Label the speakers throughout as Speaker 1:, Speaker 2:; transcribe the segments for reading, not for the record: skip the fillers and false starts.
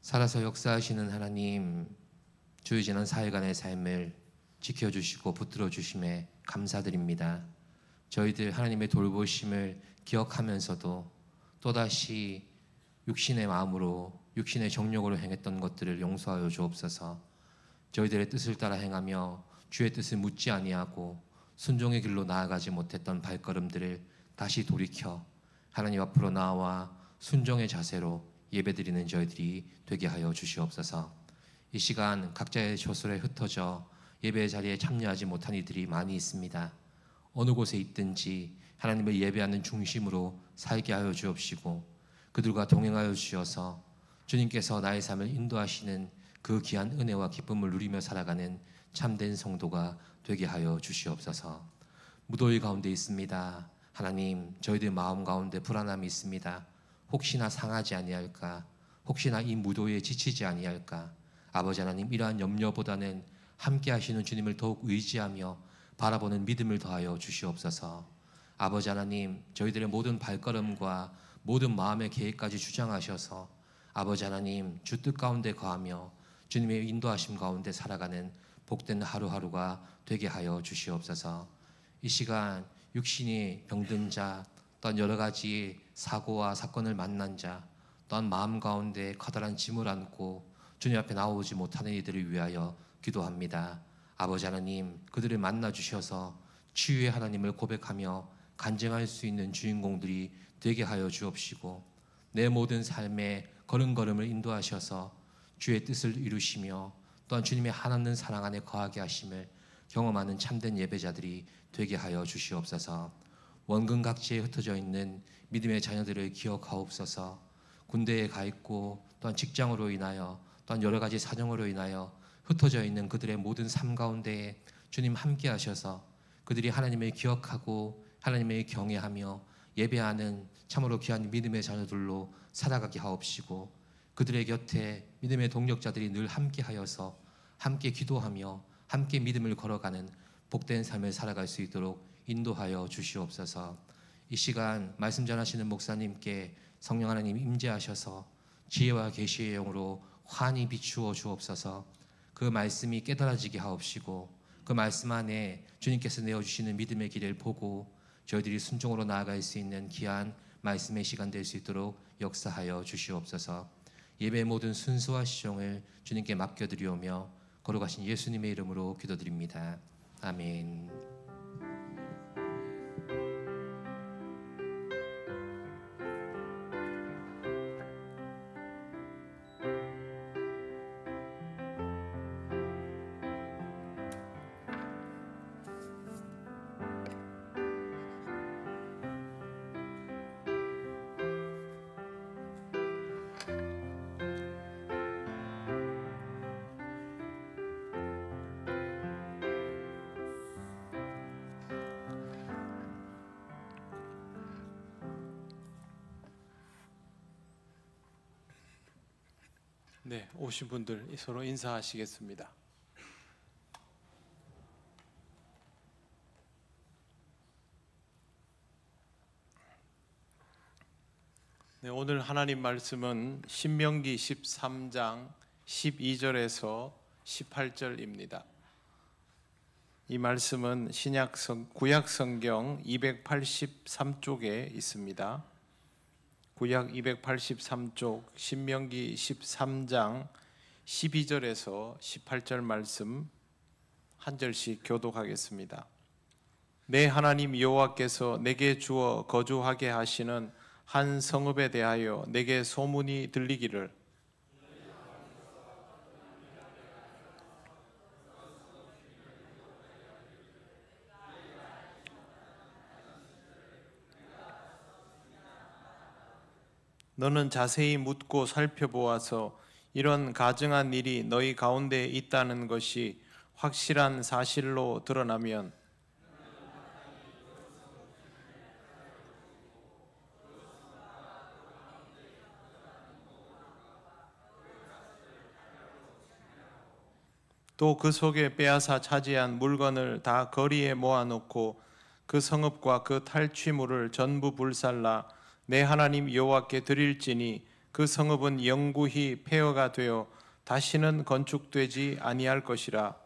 Speaker 1: 살아서 역사하시는 하나님, 주의 지난 4일간의 삶을 지켜주시고 붙들어 주심에 감사드립니다. 저희들 하나님의 돌보심을 기억하면서도 또다시 육신의 마음으로 육신의 정욕으로 행했던 것들을 용서하여 주옵소서. 저희들의 뜻을 따라 행하며 주의 뜻을 묻지 아니하고 순종의 길로 나아가지 못했던 발걸음들을 다시 돌이켜 하나님 앞으로 나와 순종의 자세로 예배드리는 저희들이 되게 하여 주시옵소서. 이 시간 각자의 처소에 흩어져 예배의 자리에 참여하지 못한 이들이 많이 있습니다. 어느 곳에 있든지 하나님을 예배하는 중심으로 살게 하여 주옵시고 그들과 동행하여 주셔서 주님께서 나의 삶을 인도하시는 그 귀한 은혜와 기쁨을 누리며 살아가는 참된 성도가 되게 하여 주시옵소서. 무더위 가운데 있습니다. 하나님, 저희들 마음 가운데 불안함이 있습니다. 혹시나 상하지 아니할까, 혹시나 이 무더위에 지치지 아니할까. 아버지 하나님, 이러한 염려보다는 함께 하시는 주님을 더욱 의지하며 바라보는 믿음을 더하여 주시옵소서. 아버지 하나님, 저희들의 모든 발걸음과 모든 마음의 계획까지 주장하셔서 아버지 하나님, 주 뜻 가운데 거하며 주님의 인도하심 가운데 살아가는 복된 하루하루가 되게 하여 주시옵소서. 이 시간 육신이 병든 자, 또한 여러 가지 사고와 사건을 만난 자, 또한 마음 가운데 커다란 짐을 안고 주님 앞에 나오지 못하는 이들을 위하여 기도합니다. 아버지 하나님, 그들을 만나 주셔서 치유의 하나님을 고백하며 간증할 수 있는 주인공들이 되게 하여 주옵시고 내 모든 삶의 걸음걸음을 인도하셔서 주의 뜻을 이루시며 또한 주님의 한없는 사랑 안에 거하게 하심을 경험하는 참된 예배자들이 되게 하여 주시옵소서. 원근 각지에 흩어져 있는 믿음의 자녀들을 기억하옵소서. 군대에 가 있고 또한 직장으로 인하여 또한 여러 가지 사정으로 인하여 흩어져 있는 그들의 모든 삶 가운데에 주님 함께 하셔서 그들이 하나님을 기억하고 하나님을 경외하며 예배하는 참으로 귀한 믿음의 자녀들로 살아가게 하옵시고 그들의 곁에 믿음의 동력자들이 늘 함께 하여서 함께 기도하며 함께 믿음을 걸어가는 복된 삶을 살아갈 수 있도록 인도하여 주시옵소서. 이 시간 말씀 전하시는 목사님께 성령 하나님 임재하셔서 지혜와 계시의 영으로 환히 비추어 주옵소서. 그 말씀이 깨달아지게 하옵시고 그 말씀 안에 주님께서 내어주시는 믿음의 길을 보고 저희들이 순종으로 나아갈 수 있는 귀한 말씀의 시간 될 수 있도록 역사하여 주시옵소서. 예배의 모든 순수와 시종을 주님께 맡겨드리오며 걸어가신 예수님의 이름으로 기도드립니다. 아멘.
Speaker 2: 네, 오신 분들 서로 인사하시겠습니다. 네, 오늘 하나님 말씀은 신명기 13장 12절에서 18절입니다. 이 말씀은 구약 성경 283쪽에 있습니다. 구약 283쪽 신명기 13장 12절에서 18절 말씀 한 절씩 교독하겠습니다. 내 하나님 여호와께서 내게 주어 거주하게 하시는 한 성읍에 대하여 내게 소문이 들리기를 너는 자세히 묻고 살펴보아서 이런 가증한 일이 너희 가운데 있다는 것이 확실한 사실로 드러나면 또 그 속에 빼앗아 차지한 물건을 다 거리에 모아놓고 그 성읍과 그 탈취물을 전부 불살라 내 하나님 여호와께 드릴지니 그 성읍은 영구히 폐허가 되어 다시는 건축되지 아니할 것이라.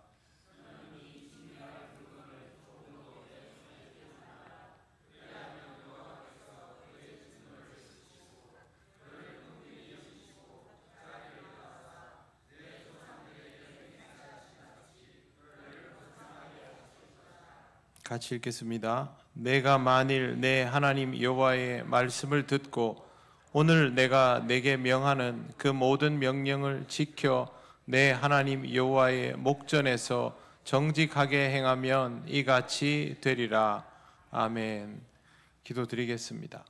Speaker 2: 같이 읽겠습니다. 내가 만일 내 하나님 여호와의 말씀을 듣고 오늘 내가 내게 명하는 그 모든 명령을 지켜 내 하나님 여호와의 목전에서 정직하게 행하면 이같이 되리라. 아멘. 기도드리겠습니다.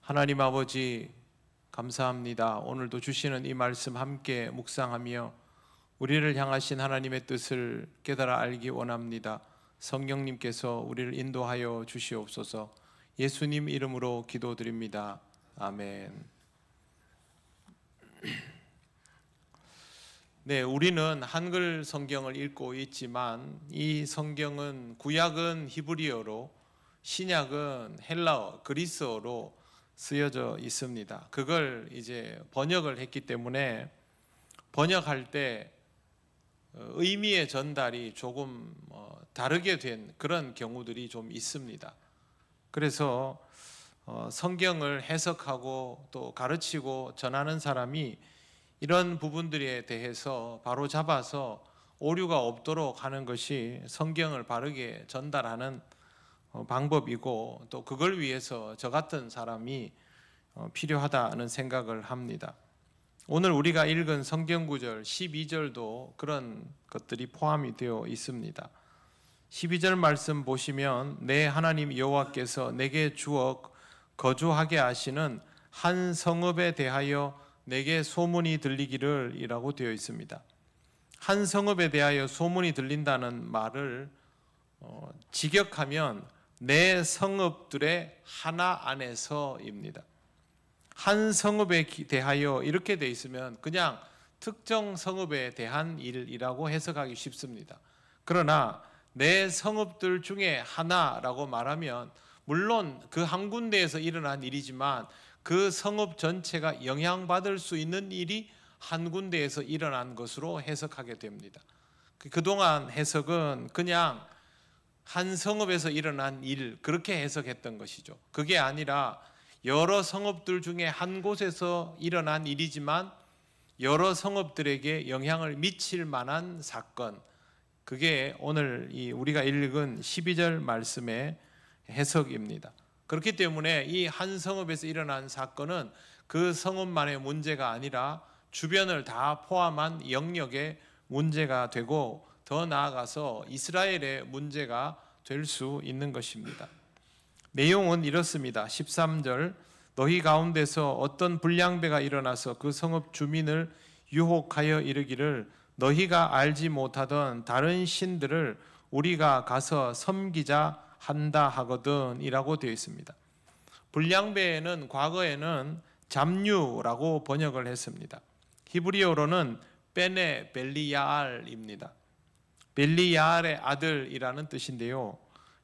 Speaker 2: 하나님 아버지 감사합니다. 오늘도 주시는 이 말씀 함께 묵상하며 우리를 향하신 하나님의 뜻을 깨달아 알기 원합니다. 성령님께서 우리를 인도하여 주시옵소서. 예수님 이름으로 기도드립니다. 아멘. 네, 우리는 한글 성경을 읽고 있지만 이 성경은 구약은 히브리어로, 신약은 헬라어, 그리스어로 쓰여져 있습니다. 그걸 이제 번역을 했기 때문에 번역할 때 의미의 전달이 조금 다르게 된 그런 경우들이 좀 있습니다. 그래서 성경을 해석하고 또 가르치고 전하는 사람이 이런 부분들에 대해서 바로 잡아서 오류가 없도록 하는 것이 성경을 바르게 전달하는 방법이고, 또 그걸 위해서 저 같은 사람이 필요하다는 생각을 합니다. 오늘 우리가 읽은 성경 구절 12절도 그런 것들이 포함이 되어 있습니다. 12절 말씀 보시면 내 하나님 여호와께서 내게 주어 거주하게 하시는 한 성읍에 대하여 내게 소문이 들리기를 이라고 되어 있습니다. 한 성읍에 대하여 소문이 들린다는 말을 직역하면 내 성읍들의 하나 안에서입니다. 한 성읍에 대하여 이렇게 되어 있으면 그냥 특정 성읍에 대한 일이라고 해석하기 쉽습니다. 그러나 내 성읍들 중에 하나라고 말하면 물론 그 한 군데에서 일어난 일이지만 그 성읍 전체가 영향받을 수 있는 일이 한 군데에서 일어난 것으로 해석하게 됩니다. 그동안 해석은 그냥 한 성읍에서 일어난 일, 그렇게 해석했던 것이죠. 그게 아니라 여러 성읍들 중에 한 곳에서 일어난 일이지만 여러 성읍들에게 영향을 미칠 만한 사건, 그게 오늘 우리가 읽은 12절 말씀의 해석입니다. 그렇기 때문에 이 한 성읍에서 일어난 사건은 그 성읍만의 문제가 아니라 주변을 다 포함한 영역의 문제가 되고, 더 나아가서 이스라엘의 문제가 될 수 있는 것입니다. 내용은 이렇습니다. 13절 너희 가운데서 어떤 불량배가 일어나서 그 성읍 주민을 유혹하여 이르기를 너희가 알지 못하던 다른 신들을 우리가 가서 섬기자 한다 하거든 이라고 되어 있습니다. 불량배는 과거에는 잡류라고 번역을 했습니다. 히브리어로는 베네 벨리야알입니다. 벨리야알의 아들이라는 뜻인데요,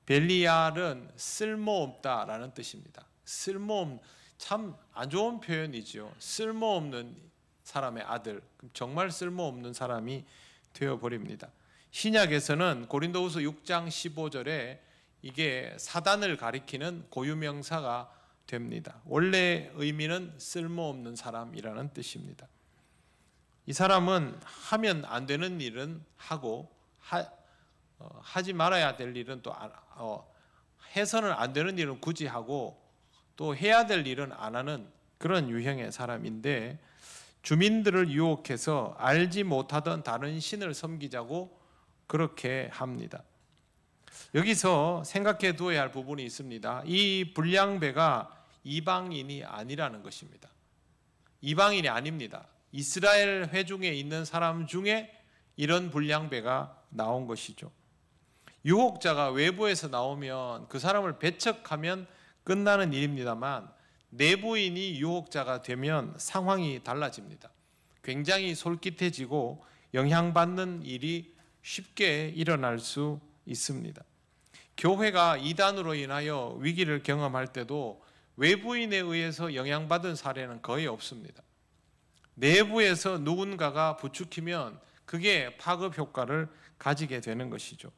Speaker 2: 벨리야알은 쓸모없다라는 뜻입니다. 참 안 좋은 표현이죠. 쓸모없는 사람의 아들, 정말 쓸모없는 사람이 되어버립니다. 신약에서는 고린도후서 6장 15절에 이게 사단을 가리키는 고유명사가 됩니다. 원래 의미는 쓸모없는 사람이라는 뜻입니다. 이 사람은 하면 안 되는 일은 하고 하지 말아야 될 일은 또 해서는 안 되는 일은 굳이 하고 또 해야 될 일은 안 하는 그런 유형의 사람인데, 주민들을 유혹해서 알지 못하던 다른 신을 섬기자고 그렇게 합니다. 여기서 생각해 두어야 할 부분이 있습니다. 이 불량배가 이방인이 아니라는 것입니다. 이방인이 아닙니다. 이스라엘 회중에 있는 사람 중에 이런 불량배가 나온 것이죠. 유혹자가 외부에서 나오면 그 사람을 배척하면 끝나는 일입니다만, 내부인이 유혹자가 되면 상황이 달라집니다. 굉장히 솔깃해지고 영향받는 일이 쉽게 일어날 수 있습니다. 교회가 이단으로 인하여 위기를 경험할 때도 외부인에 의해서 영향받은 사례는 거의 없습니다. 내부에서 누군가가 부추기면 그게 파급 효과를 가지게 되는 것이죠.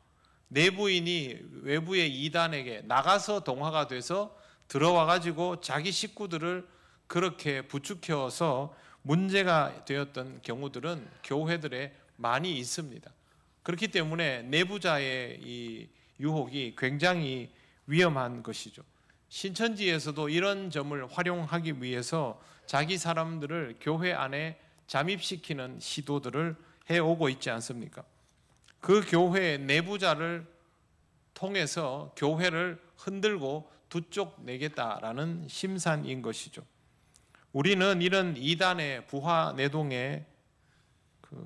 Speaker 2: 내부인이 외부의 이단에게 나가서 동화가 돼서 들어와 가지고 자기 식구들을 그렇게 부추겨서 문제가 되었던 경우들은 교회들에 많이 있습니다. 그렇기 때문에 내부자의 이 유혹이 굉장히 위험한 것이죠. 신천지에서도 이런 점을 활용하기 위해서 자기 사람들을 교회 안에 잠입시키는 시도들을 해오고 있지 않습니까? 그 교회의 내부자를 통해서 교회를 흔들고 두 쪽 내겠다라는 심산인 것이죠. 우리는 이런 이단의 부하 내동에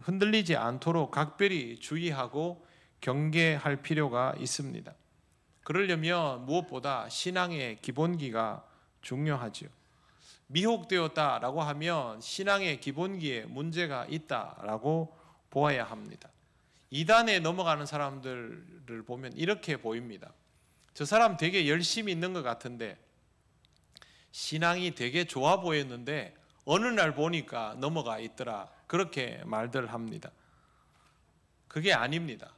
Speaker 2: 흔들리지 않도록 각별히 주의하고 경계할 필요가 있습니다. 그러려면 무엇보다 신앙의 기본기가 중요하지요. 미혹되었다라고 하면 신앙의 기본기에 문제가 있다라고 보아야 합니다. 이단에 넘어가는 사람들을 보면 이렇게 보입니다. 저 사람 되게 열심히 있는 것 같은데 신앙이 되게 좋아 보였는데 어느 날 보니까 넘어가 있더라. 그렇게 말들 합니다. 그게 아닙니다.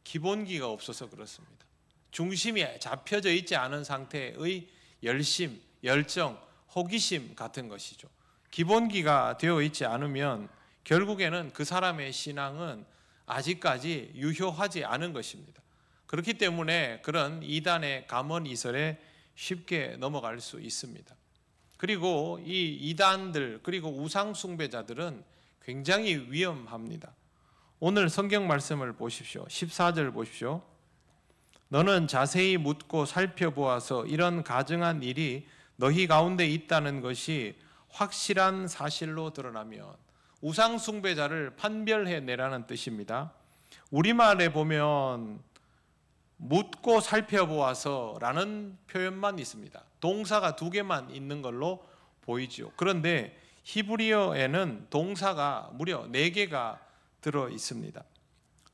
Speaker 2: 기본기가 없어서 그렇습니다. 중심이 잡혀져 있지 않은 상태의 열심, 열정, 호기심 같은 것이죠. 기본기가 되어 있지 않으면 결국에는 그 사람의 신앙은 아직까지 유효하지 않은 것입니다. 그렇기 때문에 그런 이단의 감언이설에 쉽게 넘어갈 수 있습니다. 그리고 이 이단들 그리고 우상 숭배자들은 굉장히 위험합니다. 오늘 성경 말씀을 보십시오. 14절 보십시오. 너는 자세히 묻고 살펴보아서 이런 가증한 일이 너희 가운데 있다는 것이 확실한 사실로 드러나면, 우상 숭배자를 판별해내라는 뜻입니다. 우리말에 보면 묻고 살펴보아서 라는 표현만 있습니다. 동사가 2개만 있는 걸로 보이죠. 그런데 히브리어에는 동사가 무려 4개가 들어 있습니다.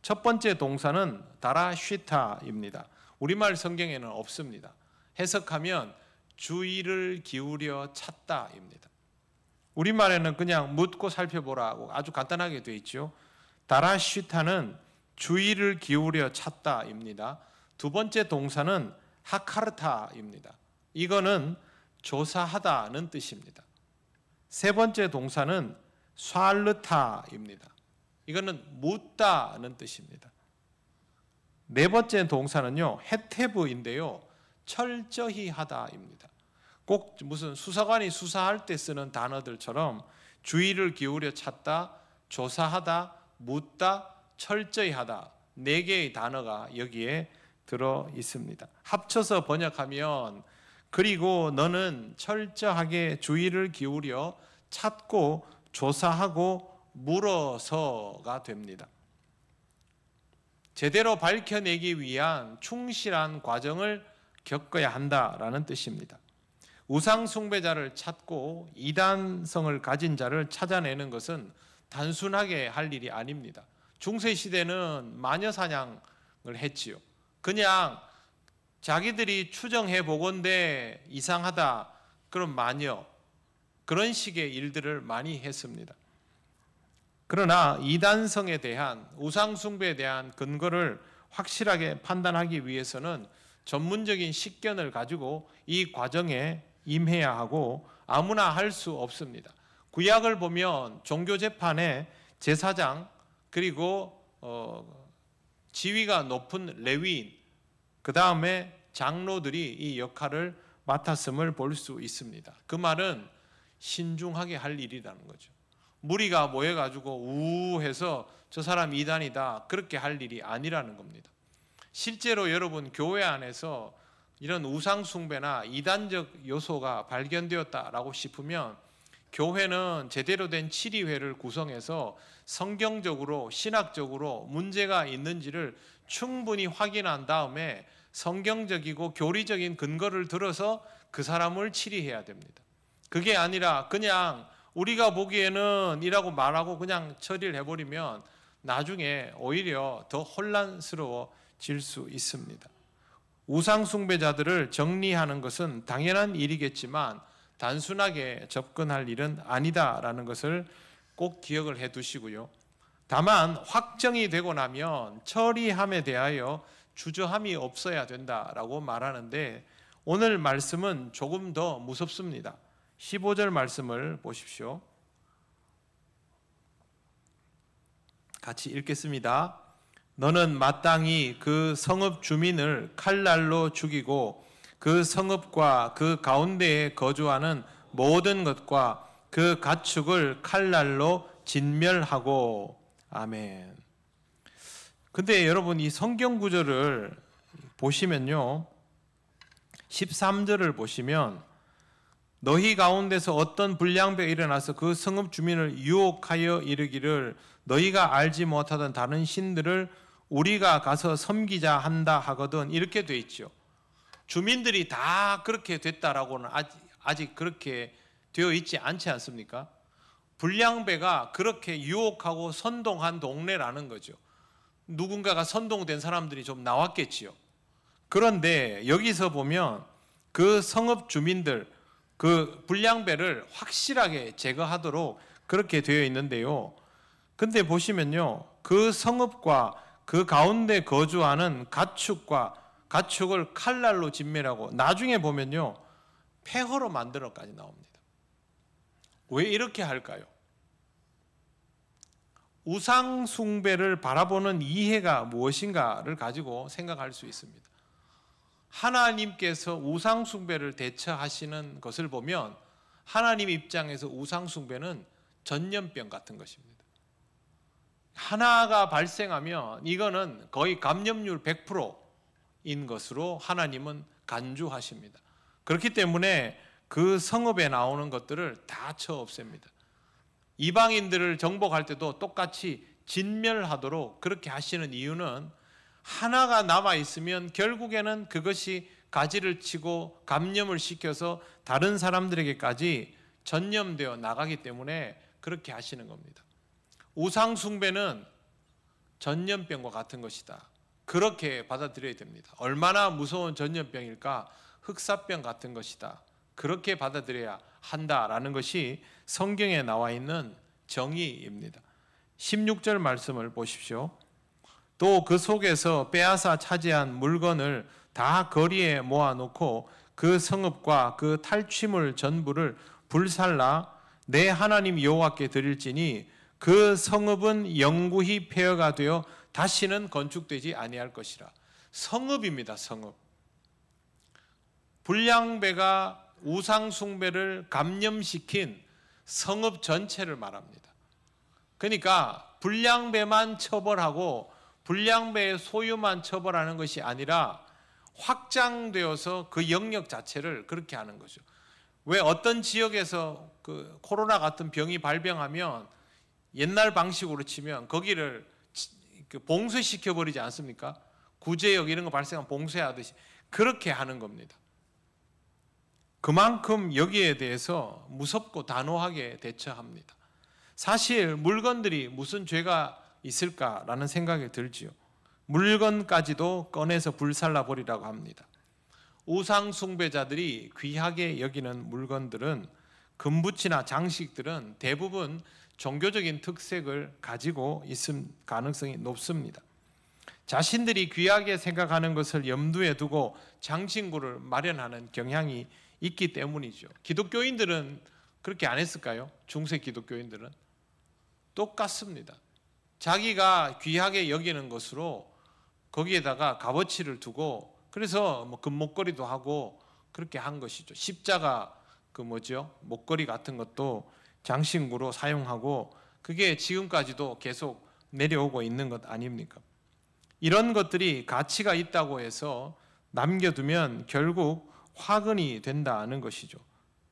Speaker 2: 첫 번째 동사는 다라쉬타입니다. 우리말 성경에는 없습니다. 해석하면 주의를 기울여 찾다입니다. 우리말에는 그냥 묻고 살펴보라고 아주 간단하게 되어 있죠. 다라쉬타는 주의를 기울여 찾다입니다. 두 번째 동사는 하카르타입니다. 이거는 조사하다는 뜻입니다. 세 번째 동사는 쏴르타입니다. 이거는 묻다는 뜻입니다. 네 번째 동사는요, 헤테브인데요, 철저히 하다입니다. 꼭 무슨 수사관이 수사할 때 쓰는 단어들처럼 주의를 기울여 찾다, 조사하다, 묻다, 철저히 하다, 4개의 단어가 여기에 들어 있습니다. 합쳐서 번역하면 그리고 너는 철저하게 주의를 기울여 찾고 조사하고 물어서가 됩니다. 제대로 밝혀내기 위한 충실한 과정을 겪어야 한다라는 뜻입니다. 우상 숭배자를 찾고 이단성을 가진 자를 찾아내는 것은 단순하게 할 일이 아닙니다. 중세시대는 마녀 사냥을 했지요. 그냥 자기들이 추정해 보건대 이상하다, 그런 마녀, 그런 식의 일들을 많이 했습니다. 그러나 이단성에 대한, 우상 숭배에 대한 근거를 확실하게 판단하기 위해서는 전문적인 식견을 가지고 이 과정에 임해야 하고 아무나 할 수 없습니다. 구약을 보면 종교재판에 제사장 그리고 지위가 높은 레위인, 그 다음에 장로들이 이 역할을 맡았음을 볼 수 있습니다. 그 말은 신중하게 할 일이라는 거죠. 무리가 모여가지고 우해서 저 사람 이단이다, 그렇게 할 일이 아니라는 겁니다. 실제로 여러분 교회 안에서 이런 우상 숭배나 이단적 요소가 발견되었다라고 싶으면 교회는 제대로 된 치리회를 구성해서 성경적으로 신학적으로 문제가 있는지를 충분히 확인한 다음에 성경적이고 교리적인 근거를 들어서 그 사람을 치리해야 됩니다. 그게 아니라 그냥 우리가 보기에는 이라고 말하고 그냥 처리를 해버리면 나중에 오히려 더 혼란스러워질 수 있습니다. 우상 숭배자들을 정리하는 것은 당연한 일이겠지만 단순하게 접근할 일은 아니다라는 것을 꼭 기억을 해 두시고요. 다만 확정이 되고 나면 처리함에 대하여 주저함이 없어야 된다라고 말하는데, 오늘 말씀은 조금 더 무섭습니다. 15절 말씀을 보십시오. 같이 읽겠습니다. 너는 마땅히 그 성읍 주민을 칼날로 죽이고 그 성읍과 그 가운데에 거주하는 모든 것과 그 가축을 칼날로 진멸하고. 아멘. 근데 여러분, 이 성경 구절을 보시면요, 13절을 보시면 너희 가운데서 어떤 불량배가 일어나서 그 성읍 주민을 유혹하여 이르기를 너희가 알지 못하던 다른 신들을 우리가 가서 섬기자 한다 하거든, 이렇게 돼 있죠. 주민들이 다 그렇게 됐다라고는 아직 그렇게 되어 있지 않지 않습니까? 불량배가 그렇게 유혹하고 선동한 동네라는 거죠. 누군가가 선동된 사람들이 좀 나왔겠지요. 그런데 여기서 보면 그 성읍 주민들, 그 불량배를 확실하게 제거하도록 그렇게 되어 있는데요. 근데 보시면요, 그 성읍과 그 가운데 거주하는 가축을 칼날로 진멸하고, 나중에 보면요, 폐허로 만들어까지 나옵니다. 왜 이렇게 할까요? 우상 숭배를 바라보는 이해가 무엇인가를 가지고 생각할 수 있습니다. 하나님께서 우상 숭배를 대처하시는 것을 보면 하나님 입장에서 우상 숭배는 전염병 같은 것입니다. 하나가 발생하면 이거는 거의 감염률 100%인 것으로 하나님은 간주하십니다. 그렇기 때문에 그 성읍에 나오는 것들을 다 쳐 없앱니다. 이방인들을 정복할 때도 똑같이 진멸하도록 그렇게 하시는 이유는 하나가 남아있으면 결국에는 그것이 가지를 치고 감염을 시켜서 다른 사람들에게까지 전염되어 나가기 때문에 그렇게 하시는 겁니다. 우상 숭배는 전염병과 같은 것이다, 그렇게 받아들여야 됩니다. 얼마나 무서운 전염병일까? 흑사병 같은 것이다, 그렇게 받아들여야 한다라는 것이 성경에 나와 있는 정의입니다. 16절 말씀을 보십시오. 또 그 속에서 빼앗아 차지한 물건을 다 거리에 모아놓고 그 성읍과 그 탈취물 전부를 불살라 내 하나님 여호와께 드릴지니 그 성읍은 영구히 폐허가 되어 다시는 건축되지 아니할 것이라. 성읍입니다. 성읍. 불량배가 우상 숭배를 감염시킨 성읍 전체를 말합니다. 그러니까 불량배만 처벌하고 불량배의 소유만 처벌하는 것이 아니라 확장되어서 그 영역 자체를 그렇게 하는 거죠. 왜 어떤 지역에서 그 코로나 같은 병이 발병하면 옛날 방식으로 치면 거기를 봉쇄시켜 버리지 않습니까? 구제역 이런 거 발생하면 봉쇄하듯이 그렇게 하는 겁니다. 그만큼 여기에 대해서 무섭고 단호하게 대처합니다. 사실 물건들이 무슨 죄가 있을까라는 생각이 들지요. 물건까지도 꺼내서 불살라 버리라고 합니다. 우상 숭배자들이 귀하게 여기는 물건들은, 금붙이나 장식들은 대부분 종교적인 특색을 가지고 있을 가능성이 높습니다. 자신들이 귀하게 생각하는 것을 염두에 두고 장신구를 마련하는 경향이 있기 때문이죠. 기독교인들은 그렇게 안 했을까요? 중세 기독교인들은 똑같습니다. 자기가 귀하게 여기는 것으로 거기에다가 값어치를 두고, 그래서 뭐 금목걸이도 하고 그렇게 한 것이죠. 십자가 목걸이 같은 것도 장신구로 사용하고, 그게 지금까지도 계속 내려오고 있는 것 아닙니까? 이런 것들이 가치가 있다고 해서 남겨두면 결국 화근이 된다는 것이죠.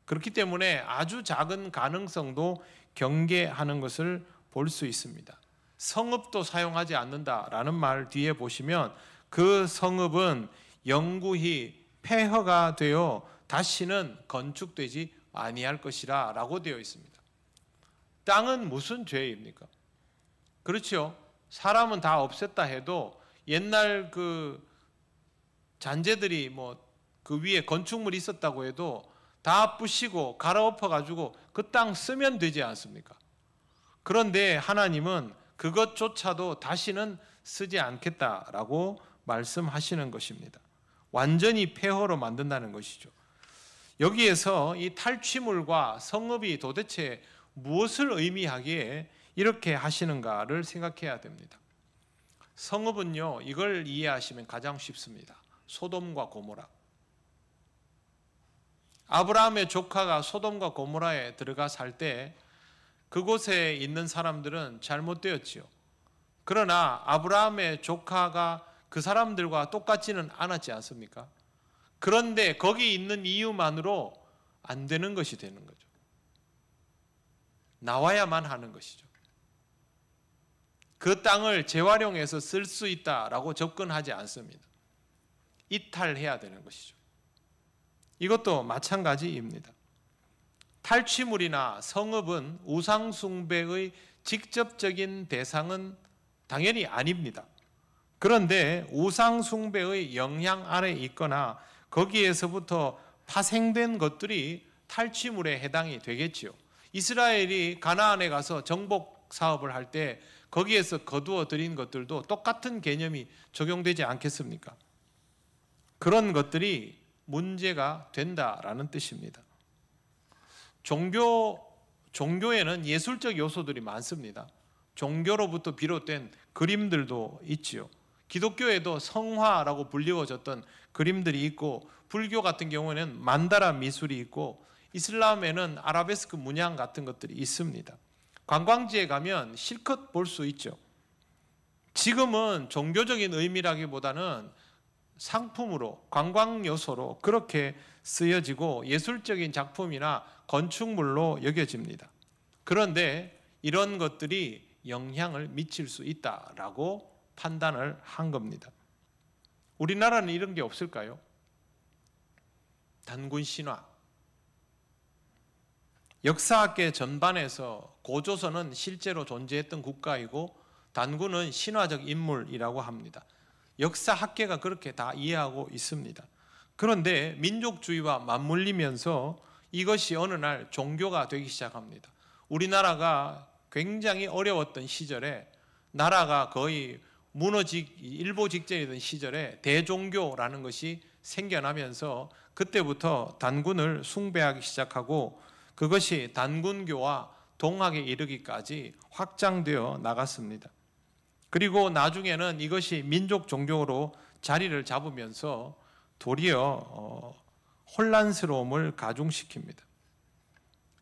Speaker 2: 그렇기 때문에 아주 작은 가능성도 경계하는 것을 볼 수 있습니다. 성읍도 사용하지 않는다라는 말 뒤에 보시면 그 성읍은 영구히 폐허가 되어 다시는 건축되지 아니할 것이라 라고 되어 있습니다. 땅은 무슨 죄입니까? 그렇죠. 사람은 다 없앴다 해도 옛날 그 잔재들이 그 위에 건축물이 있었다고 해도 다 부시고 갈아엎어 가지고 그 땅 쓰면 되지 않습니까? 그런데 하나님은 그것조차도 다시는 쓰지 않겠다라고 말씀하시는 것입니다. 완전히 폐허로 만든다는 것이죠. 여기에서 이 탈취물과 성읍이 도대체 무엇을 의미하기에 이렇게 하시는가를 생각해야 됩니다. 성읍은요, 이걸 이해하시면 가장 쉽습니다. 소돔과 고모라. 아브라함의 조카가 소돔과 고모라에 들어가 살 때 그곳에 있는 사람들은 잘못되었지요. 그러나 아브라함의 조카가 그 사람들과 똑같지는 않았지 않습니까? 그런데 거기 있는 이유만으로 안 되는 것이 되는 거죠. 나와야만 하는 것이죠. 그 땅을 재활용해서 쓸 수 있다라고 접근하지 않습니다. 이탈해야 되는 것이죠. 이것도 마찬가지입니다. 탈취물이나 성읍은 우상숭배의 직접적인 대상은 당연히 아닙니다. 그런데 우상숭배의 영향 아래 있거나 거기에서부터 파생된 것들이 탈취물에 해당이 되겠지요. 이스라엘이 가나안에 가서 정복 사업을 할 때 거기에서 거두어 들인 것들도 똑같은 개념이 적용되지 않겠습니까? 그런 것들이 문제가 된다라는 뜻입니다. 종교에는 예술적 요소들이 많습니다. 종교로부터 비롯된 그림들도 있지요. 기독교에도 성화라고 불리워졌던 그림들이 있고, 불교 같은 경우에는 만다라 미술이 있고, 이슬람에는 아라베스크 문양 같은 것들이 있습니다. 관광지에 가면 실컷 볼 수 있죠. 지금은 종교적인 의미라기보다는 상품으로, 관광 요소로 그렇게 쓰여지고 예술적인 작품이나 건축물로 여겨집니다. 그런데 이런 것들이 영향을 미칠 수 있다라고 판단을 한 겁니다. 우리나라는 이런 게 없을까요? 단군 신화. 역사학계 전반에서 고조선은 실제로 존재했던 국가이고 단군은 신화적 인물이라고 합니다. 역사학계가 그렇게 다 이해하고 있습니다. 그런데 민족주의와 맞물리면서 이것이 어느 날 종교가 되기 시작합니다. 우리나라가 굉장히 어려웠던 시절에, 나라가 거의 일보 직전이던 시절에 대종교라는 것이 생겨나면서 그때부터 단군을 숭배하기 시작하고 그것이 단군교와 동학에 이르기까지 확장되어 나갔습니다. 그리고 나중에는 이것이 민족 종교로 자리를 잡으면서 도리어 혼란스러움을 가중시킵니다.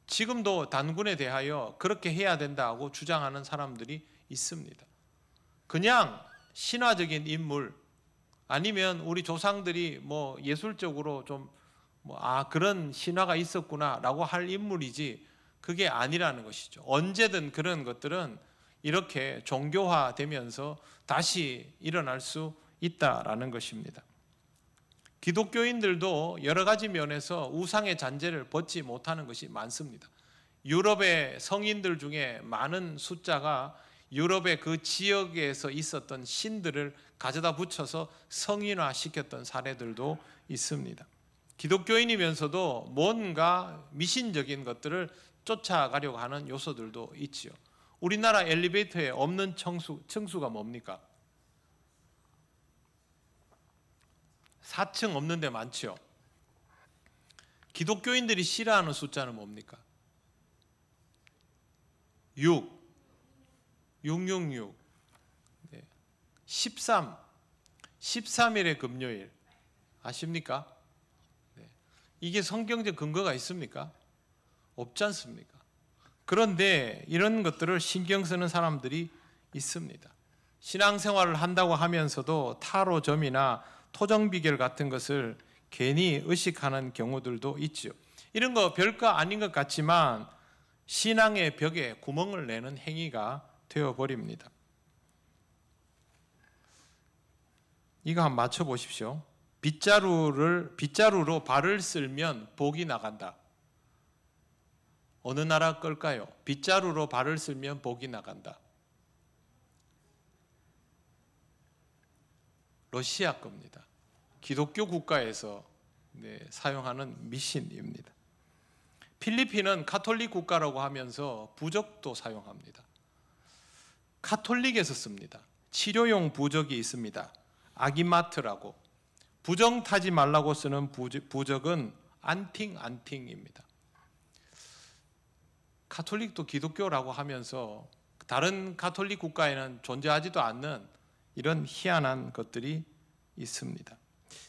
Speaker 2: 지금도 단군에 대하여 그렇게 해야 된다고 주장하는 사람들이 있습니다. 그냥 신화적인 인물, 아니면 우리 조상들이 뭐 예술적으로 좀 그런 신화가 있었구나라고 할 인물이지 그게 아니라는 것이죠. 언제든 그런 것들은 이렇게 종교화되면서 다시 일어날 수 있다라는 것입니다. 기독교인들도 여러 가지 면에서 우상의 잔재를 벗지 못하는 것이 많습니다. 유럽의 성인들 중에 많은 숫자가 유럽의 그 지역에서 있었던 신들을 가져다 붙여서 성인화시켰던 사례들도 있습니다. 기독교인이면서도 뭔가 미신적인 것들을 쫓아가려고 하는 요소들도 있지요. 우리나라 엘리베이터에 없는 층수가 뭡니까? 4층 없는 데 많지요. 기독교인들이 싫어하는 숫자는 뭡니까? 666, 13, 13일의 금요일 아십니까? 이게 성경적 근거가 있습니까? 없지 않습니까? 그런데 이런 것들을 신경 쓰는 사람들이 있습니다. 신앙생활을 한다고 하면서도 타로점이나 토정비결 같은 것을 괜히 의식하는 경우들도 있죠. 이런 거 별거 아닌 것 같지만 신앙의 벽에 구멍을 내는 행위가 되어버립니다. 이거 한번 맞춰보십시오. 빗자루로 발을 쓸면 복이 나간다. 어느 나라 걸까요? 빗자루로 발을 쓸면 복이 나간다. 러시아 겁니다. 기독교 국가에서 사용하는 미신입니다. 필리핀은 가톨릭 국가라고 하면서 부적도 사용합니다. 가톨릭에서 씁니다. 치료용 부적이 있습니다. 아기마트라고. 부정 타지 말라고 쓰는 부적은 안팅입니다. 가톨릭도 기독교라고 하면서 다른 가톨릭 국가에는 존재하지도 않는 이런 희한한 것들이 있습니다.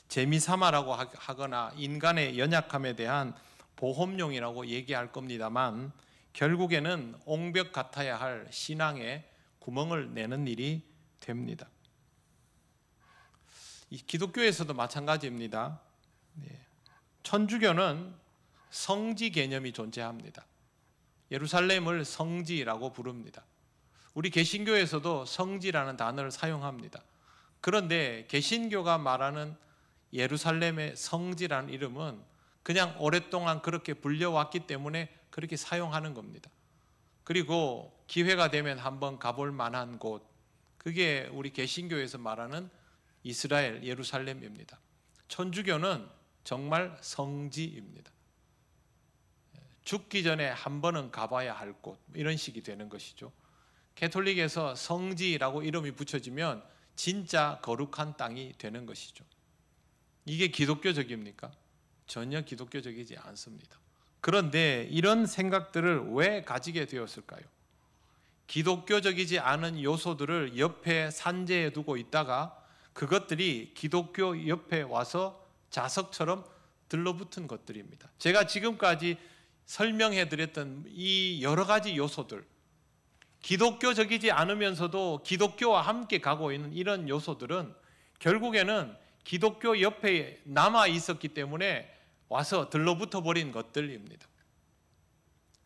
Speaker 2: 재미삼아라고 하거나 인간의 연약함에 대한 보험용이라고 얘기할 겁니다만 결국에는 옹벽 같아야 할 신앙에 구멍을 내는 일이 됩니다. 이 기독교에서도 마찬가지입니다. 천주교는 성지 개념이 존재합니다. 예루살렘을 성지라고 부릅니다. 우리 개신교에서도 성지라는 단어를 사용합니다. 그런데 개신교가 말하는 예루살렘의 성지라는 이름은 그냥 오랫동안 그렇게 불려왔기 때문에 그렇게 사용하는 겁니다. 그리고 기회가 되면 한번 가볼 만한 곳, 그게 우리 개신교에서 말하는 이스라엘 예루살렘입니다. 천주교는 정말 성지입니다. 죽기 전에 한 번은 가봐야 할 곳, 이런 식이 되는 것이죠. 가톨릭에서 성지라고 이름이 붙여지면 진짜 거룩한 땅이 되는 것이죠. 이게 기독교적입니까? 전혀 기독교적이지 않습니다. 그런데 이런 생각들을 왜 가지게 되었을까요? 기독교적이지 않은 요소들을 옆에 산재해 두고 있다가 그것들이 기독교 옆에 와서 자석처럼 들러붙은 것들입니다. 제가 지금까지 설명해 드렸던 이 여러 가지 요소들, 기독교적이지 않으면서도 기독교와 함께 가고 있는 이런 요소들은 결국에는 기독교 옆에 남아 있었기 때문에 와서 들러붙어 버린 것들입니다.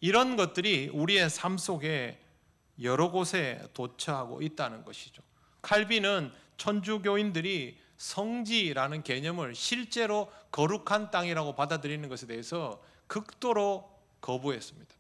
Speaker 2: 이런 것들이 우리의 삶 속에 여러 곳에 도처하고 있다는 것이죠. 칼빈은 천주교인들이 성지라는 개념을 실제로 거룩한 땅이라고 받아들이는 것에 대해서 극도로 거부했습니다.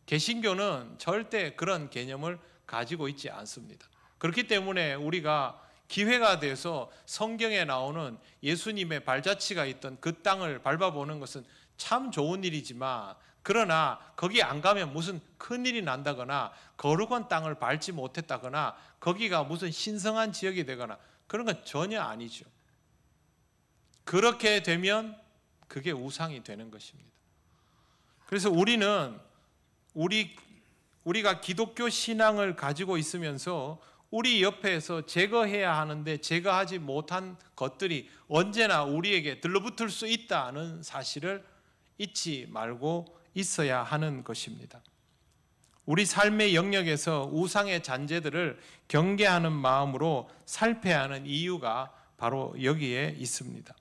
Speaker 2: 개신교는 절대 그런 개념을 가지고 있지 않습니다. 그렇기 때문에 우리가 기회가 돼서 성경에 나오는 예수님의 발자취가 있던 그 땅을 밟아보는 것은 참 좋은 일이지만, 그러나 거기 안 가면 무슨 큰일이 난다거나 거룩한 땅을 밟지 못했다거나 거기가 무슨 신성한 지역이 되거나 그런 건 전혀 아니죠. 그렇게 되면 그게 우상이 되는 것입니다. 그래서 우리가 기독교 신앙을 가지고 있으면서 우리 옆에서 제거해야 하는데 제거하지 못한 것들이 언제나 우리에게 들러붙을 수 있다는 사실을 잊지 말고 있어야 하는 것입니다. 우리 삶의 영역에서 우상의 잔재들을 경계하는 마음으로 살펴야 하는 이유가 바로 여기에 있습니다.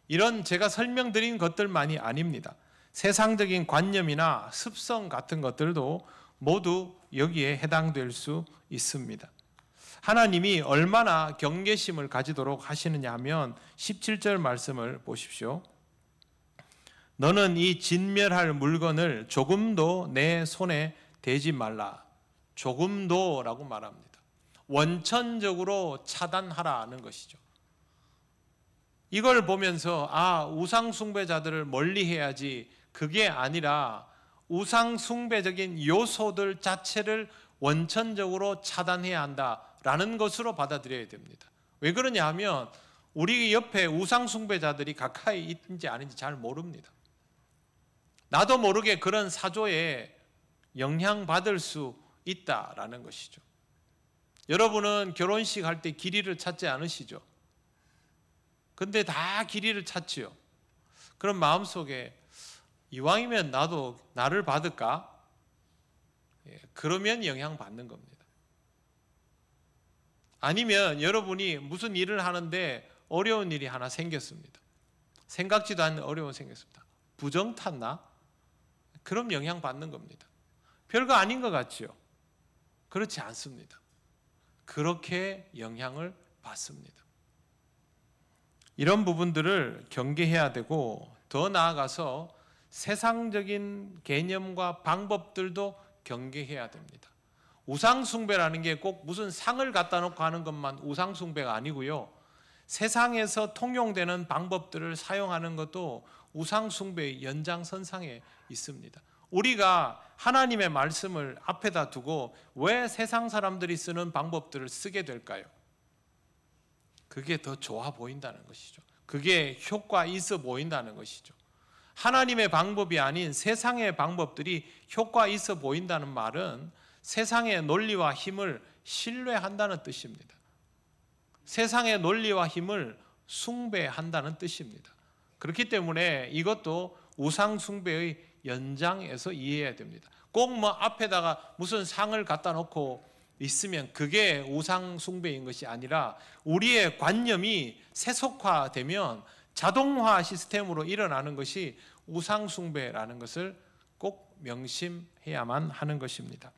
Speaker 2: 이런 제가 설명드린 것들만이 아닙니다. 세상적인 관념이나 습성 같은 것들도 모두 여기에 해당될 수 있습니다. 하나님이 얼마나 경계심을 가지도록 하시느냐 하면 17절 말씀을 보십시오. 너는 이 진멸할 물건을 조금도 내 손에 대지 말라. 조금도라고 말합니다. 원천적으로 차단하라는 것이죠. 이걸 보면서 우상 숭배자들을 멀리해야지, 그게 아니라 우상 숭배적인 요소들 자체를 원천적으로 차단해야 한다라는 것으로 받아들여야 됩니다. 왜 그러냐 하면 우리 옆에 우상 숭배자들이 가까이 있는지 아닌지 잘 모릅니다. 나도 모르게 그런 사조에 영향받을 수 있다라는 것이죠. 여러분은 결혼식 할 때 길이를 찾지 않으시죠? 근데 다 길이를 찾지요. 그럼 마음속에 이왕이면 나도 나를 받을까? 그러면 영향받는 겁니다. 아니면 여러분이 무슨 일을 하는데 어려운 일이 하나 생겼습니다. 생각지도 않는 어려움이 생겼습니다. 부정 탔나? 그럼 영향받는 겁니다. 별거 아닌 것 같지요? 그렇지 않습니다. 그렇게 영향을 받습니다. 이런 부분들을 경계해야 되고, 더 나아가서 세상적인 개념과 방법들도 경계해야 됩니다. 우상숭배라는 게 꼭 무슨 상을 갖다 놓고 하는 것만 우상숭배가 아니고요, 세상에서 통용되는 방법들을 사용하는 것도 우상숭배의 연장선상에 있습니다. 우리가 하나님의 말씀을 앞에다 두고 왜 세상 사람들이 쓰는 방법들을 쓰게 될까요? 그게 더 좋아 보인다는 것이죠. 그게 효과 있어 보인다는 것이죠. 하나님의 방법이 아닌 세상의 방법들이 효과 있어 보인다는 말은 세상의 논리와 힘을 신뢰한다는 뜻입니다. 세상의 논리와 힘을 숭배한다는 뜻입니다. 그렇기 때문에 이것도 우상 숭배의 연장에서 이해해야 됩니다. 꼭 뭐 앞에다가 무슨 상을 갖다 놓고 있으면 그게 우상 숭배인 것이 아니라 우리의 관념이 세속화되면 자동화 시스템으로 일어나는 것이 우상 숭배라는 것을 꼭 명심해야만 하는 것입니다.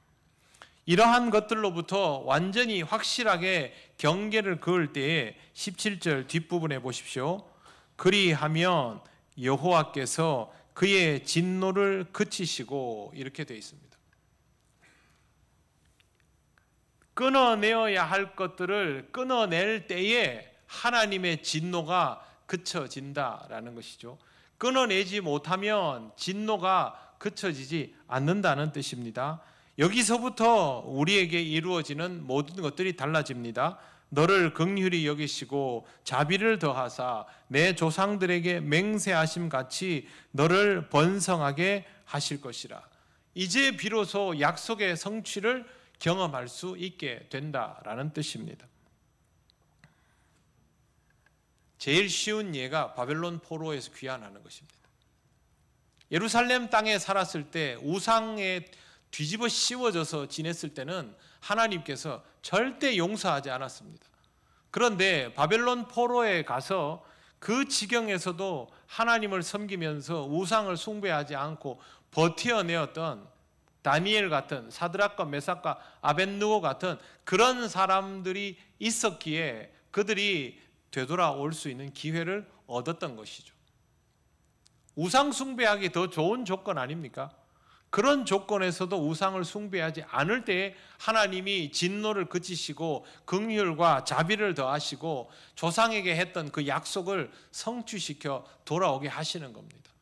Speaker 2: 이러한 것들로부터 완전히 확실하게 경계를 그을 때에 17절 뒷부분에 보십시오. 그리하면 여호와께서 그의 진노를 그치시고, 이렇게 되어 있습니다. 끊어내어야 할 것들을 끊어낼 때에 하나님의 진노가 그쳐진다라는 것이죠. 끊어내지 못하면 진노가 그쳐지지 않는다는 뜻입니다. 여기서부터 우리에게 이루어지는 모든 것들이 달라집니다. 너를 긍휼히 여기시고 자비를 더하사 내 조상들에게 맹세하심 같이 너를 번성하게 하실 것이라. 이제 비로소 약속의 성취를 경험할 수 있게 된다라는 뜻입니다. 제일 쉬운 예가 바벨론 포로에서 귀환하는 것입니다. 예루살렘 땅에 살았을 때 우상에 뒤집어 씌워져서 지냈을 때는 하나님께서 절대 용서하지 않았습니다. 그런데 바벨론 포로에 가서 그 지경에서도 하나님을 섬기면서 우상을 숭배하지 않고 버텨내었던 다니엘 같은, 사드락과 메삭과 아벳느고 같은 그런 사람들이 있었기에 그들이 되돌아올 수 있는 기회를 얻었던 것이죠. 우상 숭배하기 더 좋은 조건 아닙니까? 그런 조건에서도 우상을 숭배하지 않을 때에 하나님이 진노를 그치시고 긍휼과 자비를 더하시고 조상에게 했던 그 약속을 성취시켜 돌아오게 하시는 겁니다.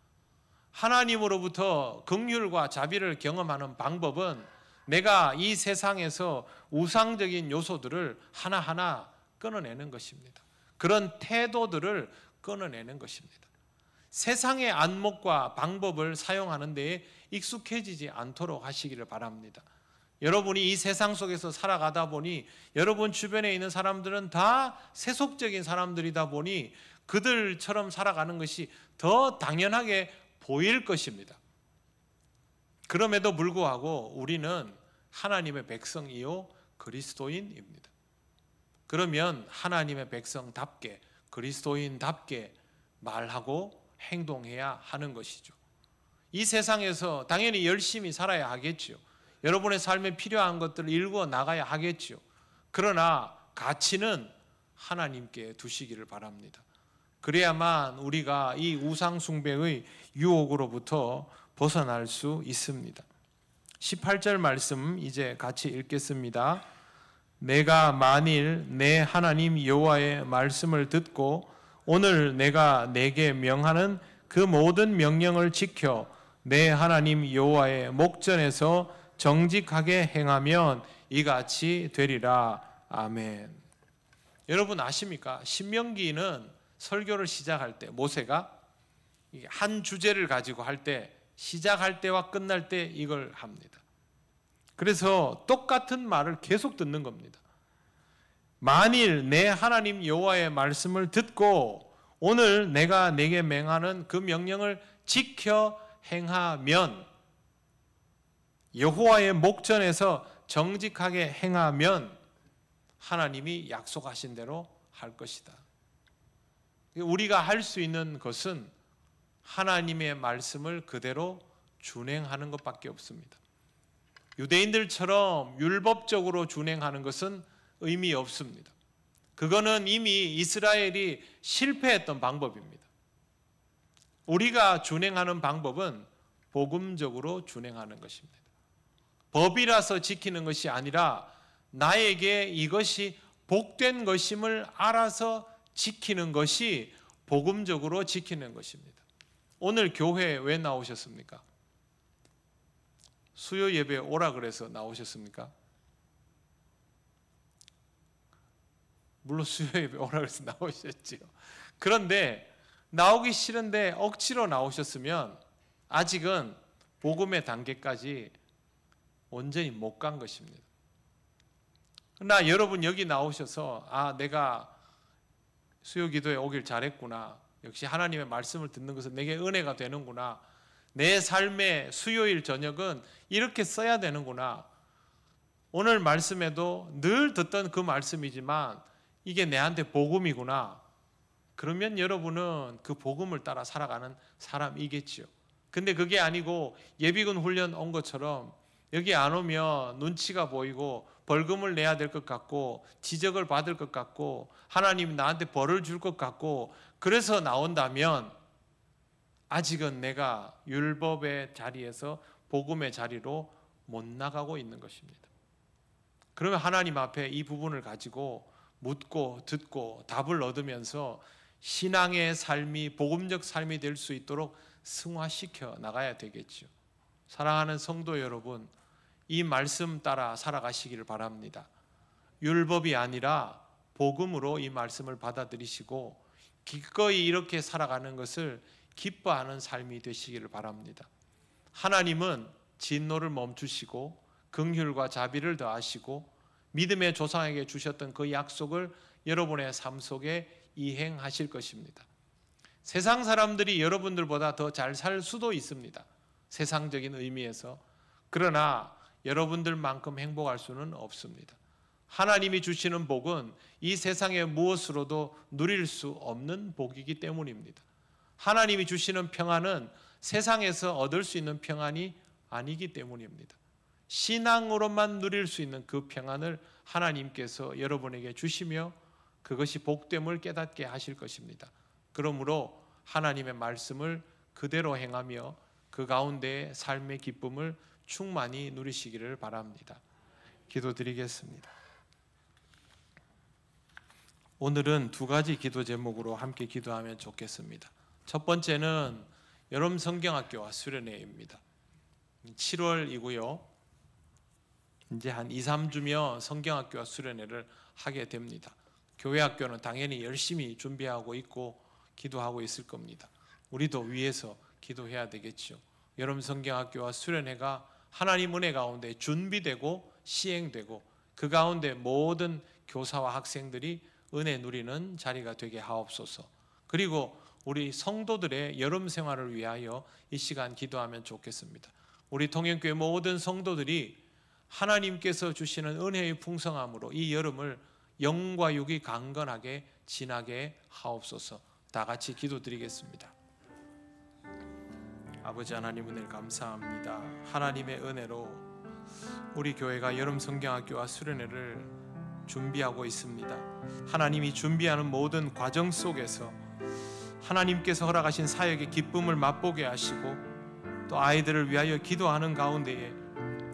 Speaker 2: 하나님으로부터 긍휼과 자비를 경험하는 방법은 내가 이 세상에서 우상적인 요소들을 하나하나 끊어내는 것입니다. 그런 태도들을 끊어내는 것입니다. 세상의 안목과 방법을 사용하는 데에 익숙해지지 않도록 하시기를 바랍니다. 여러분이 이 세상 속에서 살아가다 보니 여러분 주변에 있는 사람들은 다 세속적인 사람들이다 보니 그들처럼 살아가는 것이 더 당연하게 보일 것입니다. 그럼에도 불구하고 우리는 하나님의 백성이요 그리스도인입니다. 그러면 하나님의 백성답게 그리스도인답게 말하고 행동해야 하는 것이죠. 이 세상에서 당연히 열심히 살아야 하겠죠. 여러분의 삶에 필요한 것들을 일구어 나가야 하겠죠. 그러나 가치는 하나님께 두시기를 바랍니다. 그래야만 우리가 이 우상 숭배의 유혹으로부터 벗어날 수 있습니다. 18절 말씀 이제 같이 읽겠습니다. 내가 만일 내 하나님 여호와의 말씀을 듣고 오늘 내가 내게 명하는 그 모든 명령을 지켜 내 하나님 여호와의 목전에서 정직하게 행하면 이같이 되리라. 아멘. 여러분 아십니까? 신명기는 설교를 시작할 때 모세가 한 주제를 가지고 할 때 시작할 때와 끝날 때 이걸 합니다. 그래서 똑같은 말을 계속 듣는 겁니다. 만일 내 하나님 여호와의 말씀을 듣고 오늘 내가 내게 명하는 그 명령을 지켜 행하면, 여호와의 목전에서 정직하게 행하면 하나님이 약속하신 대로 할 것이다. 우리가 할 수 있는 것은 하나님의 말씀을 그대로 준행하는 것밖에 없습니다. 유대인들처럼 율법적으로 준행하는 것은 의미 없습니다. 그거는 이미 이스라엘이 실패했던 방법입니다. 우리가 준행하는 방법은 복음적으로 준행하는 것입니다. 법이라서 지키는 것이 아니라 나에게 이것이 복된 것임을 알아서 지키는 것이 복음적으로 지키는 것입니다. 오늘 교회에 왜 나오셨습니까? 수요 예배에 오라 그래서 나오셨습니까? 물론 수요 예배 오라 그래서 나오셨지요. 그런데 나오기 싫은데 억지로 나오셨으면 아직은 복음의 단계까지 온전히 못 간 것입니다. 그러나 여러분 여기 나오셔서 내가 수요 기도에 오길 잘했구나. 역시 하나님의 말씀을 듣는 것은 내게 은혜가 되는구나. 내 삶의 수요일 저녁은 이렇게 써야 되는구나. 오늘 말씀에도 늘 듣던 그 말씀이지만 이게 내한테 복음이구나. 그러면 여러분은 그 복음을 따라 살아가는 사람이겠죠. 근데 그게 아니고 예비군 훈련 온 것처럼 여기 안 오면 눈치가 보이고 벌금을 내야 될 것 같고 지적을 받을 것 같고 하나님이 나한테 벌을 줄 것 같고 그래서 나온다면 아직은 내가 율법의 자리에서 복음의 자리로 못 나가고 있는 것입니다. 그러면 하나님 앞에 이 부분을 가지고 묻고 듣고 답을 얻으면서 신앙의 삶이 복음적 삶이 될 수 있도록 승화시켜 나가야 되겠죠. 사랑하는 성도 여러분, 이 말씀 따라 살아가시기를 바랍니다. 율법이 아니라 복음으로 이 말씀을 받아들이시고 기꺼이 이렇게 살아가는 것을 기뻐하는 삶이 되시기를 바랍니다. 하나님은 진노를 멈추시고 긍휼과 자비를 더하시고 믿음의 조상에게 주셨던 그 약속을 여러분의 삶 속에 이행하실 것입니다. 세상 사람들이 여러분들보다 더 잘 살 수도 있습니다. 세상적인 의미에서. 그러나 여러분들만큼 행복할 수는 없습니다. 하나님이 주시는 복은 이 세상의 무엇으로도 누릴 수 없는 복이기 때문입니다. 하나님이 주시는 평안은 세상에서 얻을 수 있는 평안이 아니기 때문입니다. 신앙으로만 누릴 수 있는 그 평안을 하나님께서 여러분에게 주시며 그것이 복됨을 깨닫게 하실 것입니다. 그러므로 하나님의 말씀을 그대로 행하며 그 가운데 삶의 기쁨을 충만히 누리시기를 바랍니다. 기도드리겠습니다. 오늘은 두 가지 기도 제목으로 함께 기도하면 좋겠습니다. 첫 번째는 여름 성경학교와 수련회입니다. 7월이고요. 이제 한 2, 3주면 성경학교와 수련회를 하게 됩니다. 교회 학교는 당연히 열심히 준비하고 있고 기도하고 있을 겁니다. 우리도 위에서 기도해야 되겠죠. 여름 성경학교와 수련회가 하나님 은혜 가운데 준비되고 시행되고 그 가운데 모든 교사와 학생들이 은혜 누리는 자리가 되게 하옵소서. 그리고 우리 성도들의 여름 생활을 위하여 이 시간 기도하면 좋겠습니다. 우리 통영교회 모든 성도들이 하나님께서 주시는 은혜의 풍성함으로 이 여름을 영과 육이 강건하게 지나게 하옵소서. 다 같이 기도드리겠습니다. 아버지 하나님 은혜를 감사합니다. 하나님의 은혜로 우리 교회가 여름 성경학교와 수련회를 준비하고 있습니다. 하나님이 준비하는 모든 과정 속에서 하나님께서 허락하신 사역의 기쁨을 맛보게 하시고 또 아이들을 위하여 기도하는 가운데에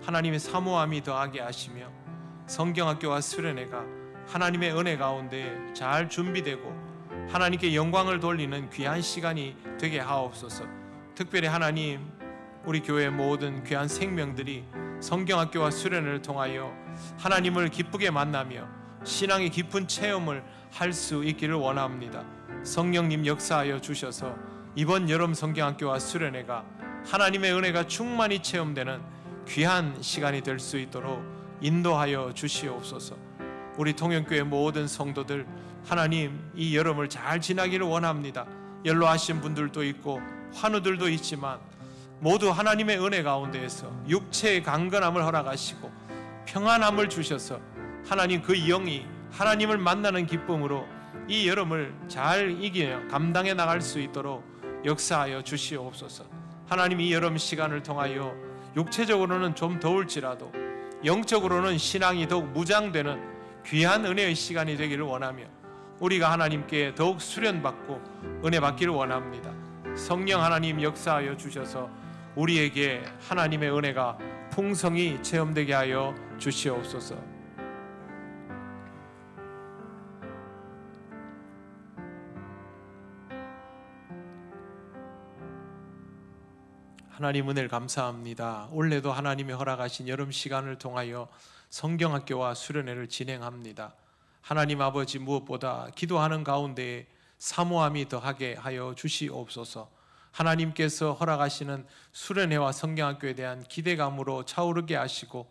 Speaker 2: 하나님의 사모함이 더하게 하시며 성경학교와 수련회가 하나님의 은혜 가운데 잘 준비되고 하나님께 영광을 돌리는 귀한 시간이 되게 하옵소서. 특별히 하나님, 우리 교회 모든 귀한 생명들이 성경학교와 수련회를 통하여 하나님을 기쁘게 만나며 신앙의 깊은 체험을 할 수 있기를 원합니다. 성령님 역사하여 주셔서 이번 여름 성경학교와 수련회가 하나님의 은혜가 충만히 체험되는 귀한 시간이 될 수 있도록 인도하여 주시옵소서. 우리 통영교회 모든 성도들 하나님 이 여름을 잘 지나기를 원합니다. 연로하신 분들도 있고 환우들도 있지만 모두 하나님의 은혜 가운데에서 육체의 강건함을 허락하시고 평안함을 주셔서 하나님 그 영이 하나님을 만나는 기쁨으로 이 여름을 잘 이기며 감당해 나갈 수 있도록 역사하여 주시옵소서. 하나님 이 여름 시간을 통하여 육체적으로는 좀 더울지라도 영적으로는 신앙이 더욱 무장되는 귀한 은혜의 시간이 되기를 원하며 우리가 하나님께 더욱 수련받고 은혜 받기를 원합니다. 성령 하나님 역사하여 주셔서 우리에게 하나님의 은혜가 풍성히 체험되게 하여 주시옵소서. 하나님 은혜를 감사합니다. 올해도 하나님이 허락하신 여름 시간을 통하여 성경학교와 수련회를 진행합니다. 하나님 아버지, 무엇보다 기도하는 가운데 사모함이 더하게 하여 주시옵소서. 하나님께서 허락하시는 수련회와 성경학교에 대한 기대감으로 차오르게 하시고,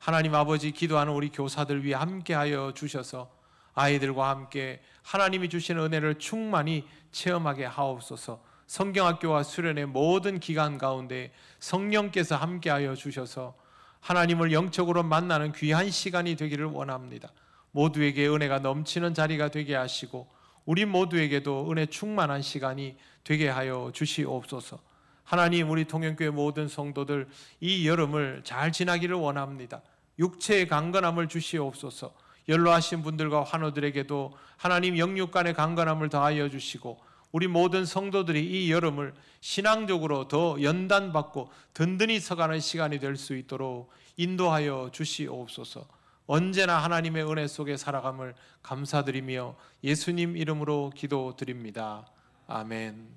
Speaker 2: 하나님 아버지, 기도하는 우리 교사들 위해 함께하여 주셔서 아이들과 함께 하나님이 주시는 은혜를 충만히 체험하게 하옵소서. 성경학교와 수련회 모든 기간 가운데 성령께서 함께하여 주셔서 하나님을 영적으로 만나는 귀한 시간이 되기를 원합니다. 모두에게 은혜가 넘치는 자리가 되게 하시고 우리 모두에게도 은혜 충만한 시간이 되게 하여 주시옵소서. 하나님, 우리 통영교회 모든 성도들 이 여름을 잘 지나기를 원합니다. 육체의 강건함을 주시옵소서. 연로하신 분들과 환우들에게도 하나님 영육간의 강건함을 더하여 주시고, 우리 모든 성도들이 이 여름을 신앙적으로 더 연단받고 든든히 서가는 시간이 될 수 있도록 인도하여 주시옵소서. 언제나 하나님의 은혜 속에 살아감을 감사드리며 예수님 이름으로 기도드립니다. 아멘.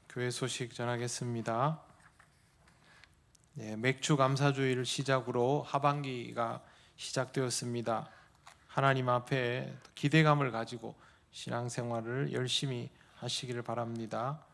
Speaker 2: 교회 소식 전하겠습니다. 맥주 감사주의를 시작으로 하반기가 시작되었습니다. 하나님 앞에 기대감을 가지고 신앙생활을 열심히 하시기를 바랍니다.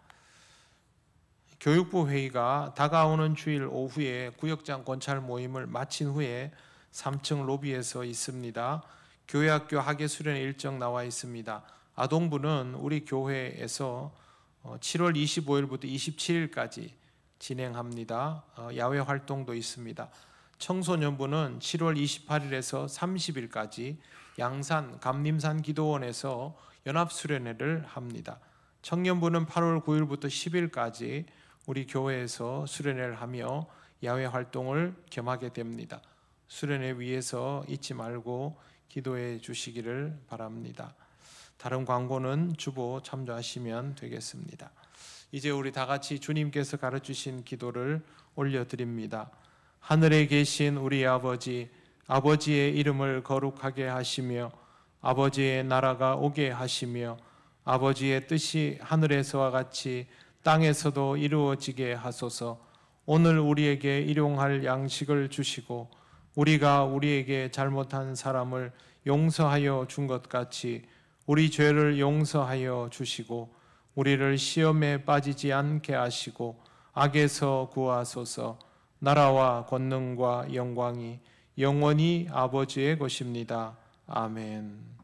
Speaker 2: 교육부 회의가 다가오는 주일 오후에 구역장 권찰 모임을 마친 후에 3층 로비에서 있습니다. 교회학교 학예수련회 일정 나와 있습니다. 아동부는 우리 교회에서 7월 25일부터 27일까지 진행합니다. 야외 활동도 있습니다. 청소년부는 7월 28일에서 30일까지 양산 감림산 기도원에서 연합수련회를 합니다. 청년부는 8월 9일부터 10일까지 우리 교회에서 수련회를 하며 야외 활동을 겸하게 됩니다. 수련회 위에서 잊지 말고 기도해 주시기를 바랍니다. 다른 광고는 주보 참조하시면 되겠습니다. 이제 우리 다 같이 주님께서 가르치신 기도를 올려드립니다. 하늘에 계신 우리 아버지, 아버지의 이름을 거룩하게 하시며 아버지의 나라가 오게 하시며 아버지의 뜻이 하늘에서와 같이 땅에서도 이루어지게 하소서. 오늘 우리에게 일용할 양식을 주시고 우리가 우리에게 잘못한 사람을 용서하여 준 것 같이 우리 죄를 용서하여 주시고 우리를 시험에 빠지지 않게 하시고 악에서 구하소서. 나라와 권능과 영광이 영원히 아버지의 것입니다. 아멘.